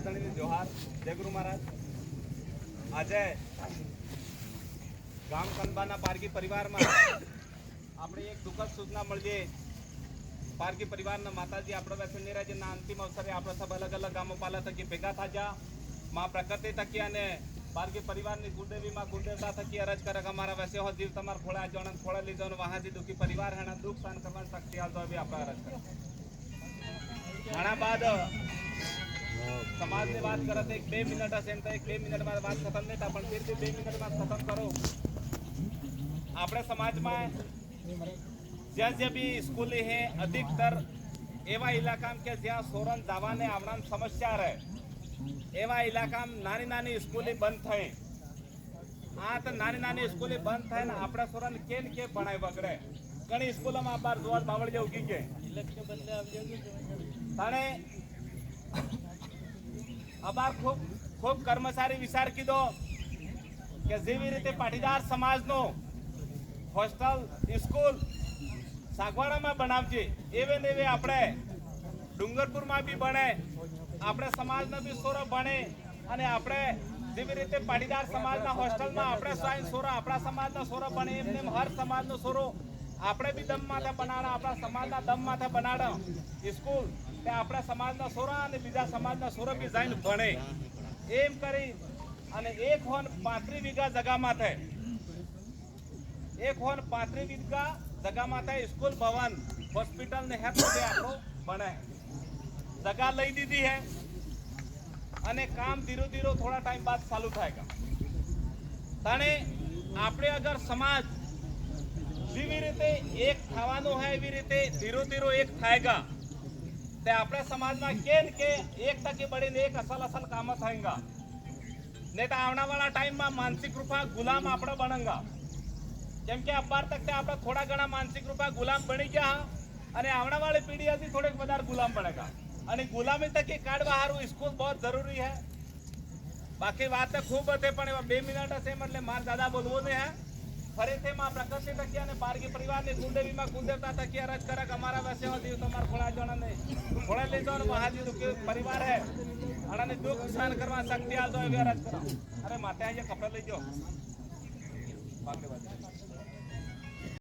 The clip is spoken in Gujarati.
માતણી જોહાર જય ગુરુ મહારાજ। આજે ગામ કનબાના પારકી પરિવારમાં આપણે એક દુઃખદ સૂચના મળી। પારકી પરિવારના માતાજી આપણે બેસી રાજ્યના અંતિમ અવસરે આપણે સબ અલગ અલગ ગામો પાલા થકી ભેગા થાજા માં પ્રકૃતિ થકી અને પારકી પરિવારની કુળદેવી માં કુળદેવતા થકી અરજ કરે કે અમારા વસે હો જીવ તમાર ખોળા જોણન ખોળા લીધો ને વહાથી દુઃખી પરિવાર હેના દુઃખ સહન કરવાની શક્તિ આલતો બી આપણે અરજ કરે। ઘણા બાદ समाज ने बात करत एक 2 मिनट असेल तर 1-2 मिनट बाद बात खत्म नहीं था पण फिर भी 2 मिनट बाद खत्म करो। આપણે સમાજમાં જ્યાં જ્યાં બી સ્કૂલ હે અધિકતર એવા ઇલાકા કે જ્યાં સોરન દાવાને આવનામ સમસ્યા રહે એવા ઇલાકા નાની નાની સ્કૂલે બંધ થઈ। આ તો નાની નાની સ્કૂલે બંધ થાય ને આપણે સોરન કેન કે ભણાય બગડે। ઘણી સ્કૂલોમાં બાર જોર બાવળ જેવું કી કે ઇલેક્શન બદલે આવજો તાણે અબાર ખૂબ ખૂબ કર્મચારી વિચાર કીધો કે જેવી રીતે પાટીદાર સમાજનો હોસ્ટેલ સ્કૂલ સાગવાડામાં બનાવજે એવે ને એવે આપણે ડુંગરપુરમાં બી બને આપણે સમાજનો બી સોરો બને અને આપણે જેવી રીતે પાટીદાર સમાજના હોસ્ટેલમાં આપણે સ્વયં સોરો આપણા સમાજનો સોરો બને એમને હર સમાજનો સોરો આપણે બી દમ માથે બનાડા આપણા સમાજના દમ માથે બનાડો સ્કૂલ તે આપણા સમાજના સોરા અને બીજા સમાજના સોરા બી જઈને ભણે એમ કરી અને 135 વીઘા જગામાં થાય 135 વીઘા જગામાં થાય સ્કૂલ ભવન હોસ્પિટલ ને હેતુ છે આપણો બને જગા લઈ દીધી હે અને કામ ધીરે ધીરે થોડા ટાઈમ બાદ ચાલુ થાય તાણે આપણે અગર સમાજ જેવી રીતે એક થવાનું હોય એવી રીતે ધીરે ધીરે એક થાયગા તે આપણે સમાજમાં કેન કે એક ટકી બળીને એક અસલ અસલ કામ થાયગા નહીં તો આવનાવાળા ટાઈમમાં માનસિક રૂપા ગુલામ આપણે બનંગા। કેમ કે અબાર તક આપણે થોડા ઘણા માનસિક રૂપા ગુલામ બની ગયા અને આવનાવાળી પીઢી હતી થોડેક વધારે ગુલામ બનેગા અને ગુલામી તકી કાઢવા હારું સ્કૂલ બહુ જરૂરી હે। બાકી વાત ખૂબ હતી પણ એવા 2 મિનિટ હશે એટલે માર દાદા બોલવું નહીં હે। ફરીથી માં પ્રકૃતિ થકી અને પારકી પરિવારની કુળદેવીમાં કુળદેવતા થકી અરજ કરે કે અમારા વસે હો દીવ તમાર ખોળા જોણા નહીં ખોળા લીધો ને મહાજી દુઃખી પરિવાર હે અને દુઃખ સહન કરવા શક્તિ આલતો એવી અરજ કરો। અરે માતે આજે કપડા લઈ જાઓ